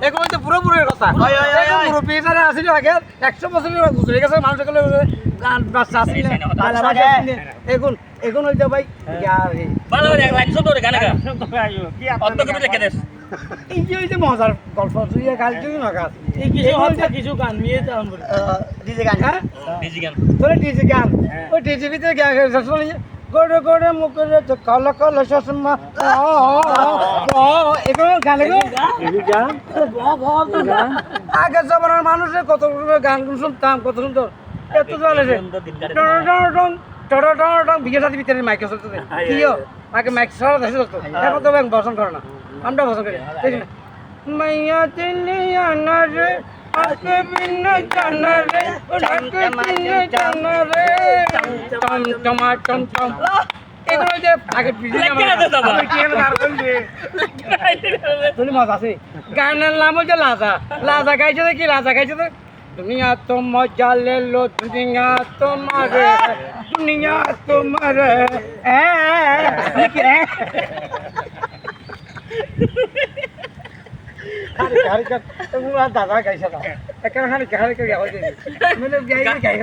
এখন হচ্ছে পুরোপুরি কথা মুরব্বী যারা আসিল আগে 100 বছরের গুজরে গেছে মানুষ গান বাচ্চা আসিল এখন এখন হইতে ভাই এই যে ওই যে মজার গল্প তুই গাল তুই না গাছ এই কিছু গান নিয়ে ডিজে গান হ্যাঁ ডিজে গান ওই ডিজে ভিতরে গড়ে গড়ে মুখের কালো কালো চশমা এগুলো গান আগে জমানার মানুষের কত গান শুনতাম কত সুন্দর এত চলেছে বিয়ে সাথে ভিতরে মাইকে চলতে কিও আগে মাইক সারা দেশে চলতো এখন তো ব্যাংক বসন করে না আমরা বসন করি মাইয়া দিলিয়া না রে আজকে বিন্ন জানা রে ওকে বিন্ন জানা রে টম টমা টম টম এগুলো যে আগে তুমি মজা আছে গানের নাম হচ্ছে লাজা লাজা গাইছে কি লাজা গাইছে দুনিয়া তো মজা লে লো দুনিয়া তোমারে দুনিয়া তোমারে দাদা গাইছে না এখানে খালি গাই